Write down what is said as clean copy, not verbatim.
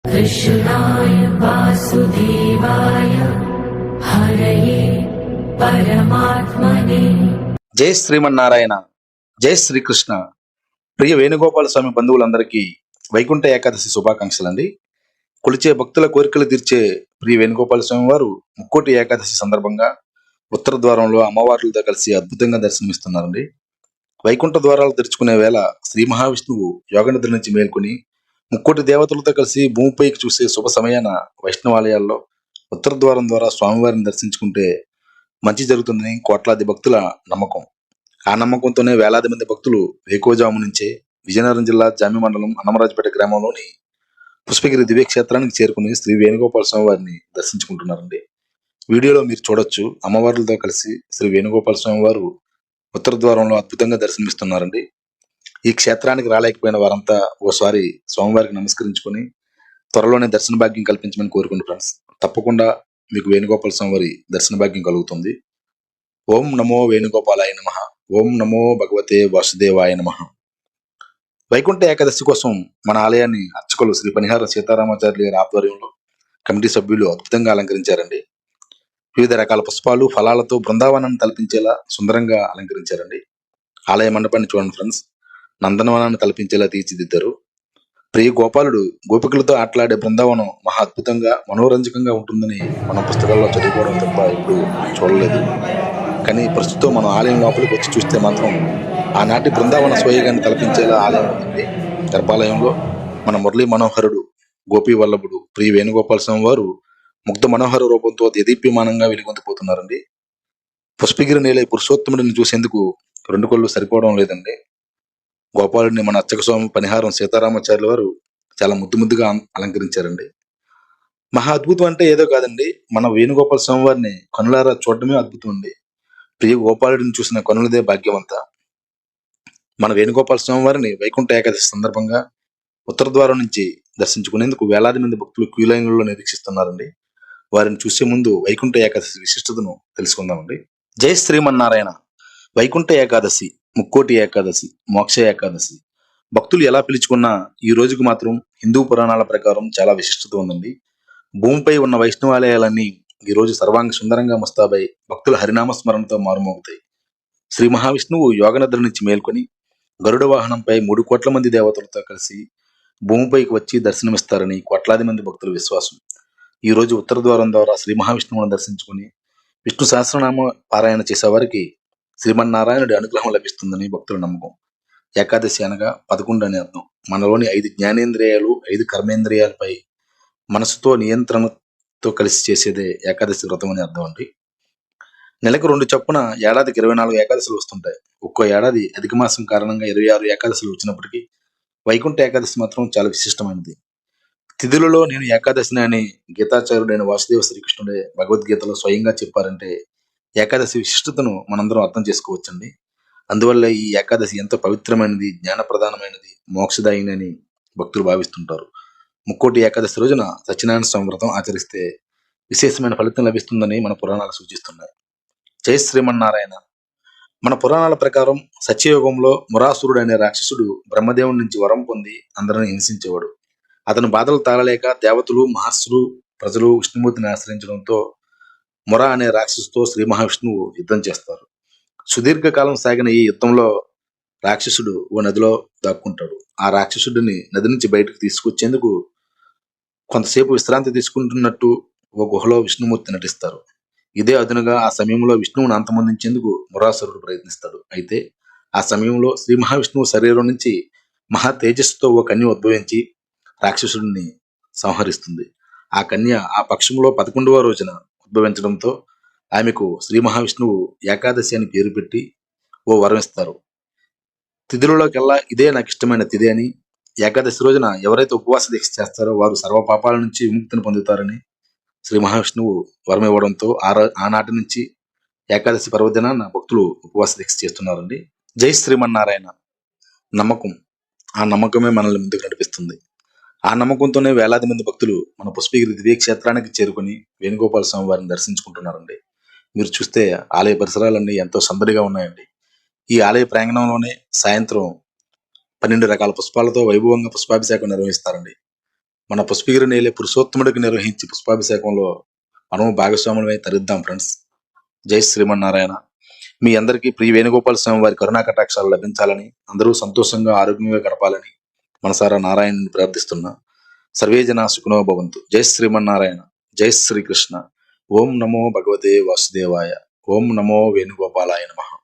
कृष्णाय वासुदेवाय हरये परमात्मने। జై శ్రీమన్నారాయణ, జై శ్రీకృష్ణ. ప్రియ వేణుగోపాల స్వామి బంధువులందరికీ వైకుంఠ ఏకాదశి శుభాకాంక్షలండి. కొలిచే భక్తుల కోరికలు తీర్చే ప్రియ వేణుగోపాల స్వామి వారు ముక్కోటి ఏకాదశి సందర్భంగా ఉత్తర ద్వారంలో అమ్మవార్లతో కలిసి అద్భుతంగా దర్శనమిస్తున్నారండి. వైకుంఠ ద్వారాలు తెరుచుకునే వేళ శ్రీ మహావిష్ణువు యోగనిద్ర నుంచి మేల్కొని ముక్కోటి దేవతలతో కలిసి భూమిపైకి చూసే శుభ సమయాన వైష్ణవాలయాల్లో ఉత్తర ద్వారం ద్వారా స్వామివారిని దర్శించుకుంటే మంచి జరుగుతుందని కోట్లాది భక్తుల నమ్మకం. ఆ నమ్మకంతోనే వేలాది మంది భక్తులు వేకోజాము నుంచే విజయనగరం జిల్లా జామి మండలం అన్నమరాజుపేట గ్రామంలోని పుష్పగిరి దివ్యక్షేత్రానికి చేరుకుని శ్రీ వేణుగోపాల స్వామి వారిని దర్శించుకుంటున్నారండి. వీడియోలో మీరు చూడొచ్చు, అమ్మవార్లతో కలిసి శ్రీ వేణుగోపాల స్వామి వారు ఉత్తర ద్వారంలో అద్భుతంగా దర్శనమిస్తున్నారండి. ఈ క్షేత్రానికి రాలేకపోయిన వారంతా ఓసారి స్వామివారికి నమస్కరించుకొని త్వరలోనే దర్శన భాగ్యం కల్పించమని కోరుకుంటు ఫ్రెండ్స్. తప్పకుండా మీకు వేణుగోపాల స్వామి వారి దర్శన భాగ్యం కలుగుతుంది. ఓం నమో వేణుగోపాలాయ నమః. ఓం నమో భగవతే వాసుదేవాయ నమః. వైకుంఠ ఏకాదశి కోసం మన ఆలయాన్ని అర్చకులు శ్రీ పనిహార సీతారామాచార్యుల గారి ఆధ్వర్యంలో కమిటీ సభ్యులు అద్భుతంగా అలంకరించారండి. వివిధ రకాల పుష్పాలు ఫలాలతో బృందావనాన్ని తలపించేలా సుందరంగా అలంకరించారండి. ఆలయ మండపాన్ని చూడండి ఫ్రెండ్స్, నందనవనాన్ని తలపించేలా తీర్చిదిద్దారు. ప్రియ గోపాలుడు గోపికలతో ఆటలాడే బృందావనం మహా అద్భుతంగా మనోరంజకంగా ఉంటుందని మనం పుస్తకాల్లో చదువుకోవడం తప్ప ఎప్పుడు చూడలేదు. కానీ ప్రస్తుతం మనం ఆలయం లోపలికి వచ్చి చూస్తే మాత్రం ఆనాటి బృందావన స్వయంగాన్ని తలపించేలా ఆలయం ఉంటుంది. గర్భాలయంలో మన మురళీ మనోహరుడు గోపీ వల్లభుడు ప్రియ వేణుగోపాల స్వామి వారు ముగ్ధ మనోహర రూపంతో దేదీప్యమానంగా వెలుగొందిపోతున్నారండి. పుష్పగిరి నేలై పురుషోత్తముడిని చూసేందుకు రెండు కళ్ళు సరిపోవడం లేదండి. గోపాలుడిని మన అర్చక స్వామి పనిహారం సీతారామాచార్యుల వారు చాలా ముద్దుగా అలంకరించారండి. మహా అద్భుతం అంటే ఏదో కాదండి, మన వేణుగోపాల స్వామి వారిని కనులారా చూడటమే అద్భుతం అండి. ప్రియ గోపాలుడిని చూసిన కనులదే భాగ్యవంత. మన వేణుగోపాల స్వామి వారిని వైకుంఠ ఏకాదశి సందర్భంగా ఉత్తర ద్వారం నుంచి దర్శించుకునేందుకు వేలాది మంది భక్తులు క్యూ లైన్లలో నిరీక్షిస్తున్నారండి. వారిని చూసే ముందు వైకుంఠ ఏకాదశి విశిష్టతను తెలుసుకుందామండి. జై శ్రీమన్నారాయణ. వైకుంఠ ఏకాదశి, ముక్కోటి ఏకాదశి, మోక్ష ఏకాదశి భక్తులు ఎలా పిలుచుకున్నా ఈ రోజుకు మాత్రం హిందూ పురాణాల ప్రకారం చాలా విశిష్టత ఉందండి. భూమిపై ఉన్న వైష్ణవాలయాలన్నీ ఈ రోజు సర్వాంగ సుందరంగా ముస్తాబై భక్తుల హరినామ స్మరణతో మారుమోగుతాయి. శ్రీ మహావిష్ణువు యోగనిద్ర నుంచి మేల్కొని గరుడ వాహనంపై 3 కోట్ల మంది దేవతలతో కలిసి భూమిపైకి వచ్చి దర్శనమిస్తారని కోట్లాది మంది భక్తుల విశ్వాసం. ఈ రోజు ఉత్తర ద్వారం ద్వారా శ్రీ మహావిష్ణువును దర్శించుకుని విష్ణు సహస్రనామ పారాయణ చేసేవారికి శ్రీమన్నారాయణుడి అనుగ్రహం లభిస్తుందని భక్తుల నమ్మకం. ఏకాదశి అనగా 11 అని అర్థం. మనలోని 5 జ్ఞానేంద్రియాలు 5 కర్మేంద్రియాలపై మనసుతో నియంత్రణతో కలిసి చేసేదే ఏకాదశి వ్రతం అని అర్థం అండి. నెలకు 2 చొప్పున ఏడాదికి 24 ఏకాదశులు వస్తుంటాయి. ఒక్కో ఏడాది అధిక మాసం కారణంగా 26 ఏకాదశులు వచ్చినప్పటికీ వైకుంఠ ఏకాదశి మాత్రం చాలా విశిష్టమైనది. తిథులలో నేను ఏకాదశిని అని గీతాచార్యుడైన వాసుదేవ శ్రీకృష్ణుడే భగవద్గీతలో స్వయంగా చెప్పారంటే ఏకాదశి విశిష్టతను మనందరం అర్థం చేసుకోవచ్చండి. అందువల్ల ఈ ఏకాదశి ఎంతో పవిత్రమైనది, జ్ఞానప్రధానమైనది, మోక్షదాయిని భక్తులు భావిస్తుంటారు. ముక్కోటి ఏకాదశి రోజున సత్యనారాయణ స్వామి వ్రతం ఆచరిస్తే విశేషమైన ఫలితం లభిస్తుందని మన పురాణాలు సూచిస్తున్నాయి. జై శ్రీమన్నారాయణ. మన పురాణాల ప్రకారం సత్యయుగంలో మురాసురుడు అనే రాక్షసుడు బ్రహ్మదేవుడి నుంచి వరం పొంది అందరిని హింసించేవాడు. అతను బాధలు తాళలేక దేవతలు, మహర్షులు, ప్రజలు విష్ణుమూర్తిని ఆశ్రయించడంతో ముర అనే రాక్షసుతో శ్రీ మహావిష్ణువు యుద్ధం చేస్తారు. సుదీర్ఘకాలం సాగిన ఈ యుద్ధంలో రాక్షసుడు ఓ నదిలో దాక్కుంటాడు. ఆ రాక్షసుడిని నది నుంచి బయటకు తీసుకొచ్చేందుకు కొంతసేపు విశ్రాంతి తీసుకుంటున్నట్టు ఓ గుహలో విష్ణుమూర్తి నటిస్తారు. ఇదే అదునుగా ఆ సమయంలో విష్ణువును అంతమొందించేందుకు మురాసురుడు ప్రయత్నిస్తాడు. అయితే ఆ సమయంలో శ్రీ మహావిష్ణువు శరీరం నుంచి మహా తేజస్సుతో ఓ కన్య ఉద్భవించి రాక్షసుడిని సంహరిస్తుంది. ఆ కన్య ఆ పక్షంలో 11వ రోజున ఉద్భవించడంతో ఆమెకు శ్రీ మహావిష్ణువు ఏకాదశి అని పేరు పెట్టి ఓ వరం ఇస్తారు. తిథులలోకెల్లా ఇదే నాకు ఇష్టమైన తిథి అని, ఏకాదశి రోజున ఎవరైతే ఉపవాస దీక్ష చేస్తారో వారు సర్వపాపాల నుంచి విముక్తిని పొందుతారని శ్రీ మహావిష్ణువు వరం ఇవ్వడంతో ఆనాటి నుంచి ఏకాదశి పర్వదినాన భక్తులు ఉపవాస దీక్ష చేస్తున్నారండి. జై శ్రీమన్నారాయణ. నమ్మకం, ఆ నమ్మకమే మనల్ని ముందుకు నడిపిస్తుంది. ఆ నమ్మకంతోనే వేలాది మంది భక్తులు మన పుష్పగిరి దివ్యక్షేత్రానికి చేరుకుని వేణుగోపాల స్వామి వారిని దర్శించుకుంటున్నారండి. మీరు చూస్తే ఆలయ పరిసరాలన్నీ ఎంతో సందడిగా ఉన్నాయండి. ఈ ఆలయ ప్రాంగణంలోనే సాయంత్రం 12 రకాల పుష్పాలతో వైభవంగా పుష్పాభిషేకం నిర్వహిస్తారండి. మన పుష్పగిరి నేలే పురుషోత్తముడికి నిర్వహించి పుష్పాభిషేకంలో మనము భాగస్వాములమై తరిద్దాం ఫ్రెండ్స్. జై శ్రీమన్నారాయణ. మీ అందరికీ ప్రియ వేణుగోపాల స్వామి వారి కరుణా కటాక్షాలు లభించాలని, అందరూ సంతోషంగా ఆరోగ్యంగా గడపాలని మనసారా నారాయణని ప్రార్థిస్తున్నా. సర్వే జనా సుఖినో భవంతు. జై శ్రీమన్నారాయణ. జై శ్రీకృష్ణ. ఓం నమో భగవతే వాసుదేవాయ. ఓం నమో వేణుగోపాలాయ నమః.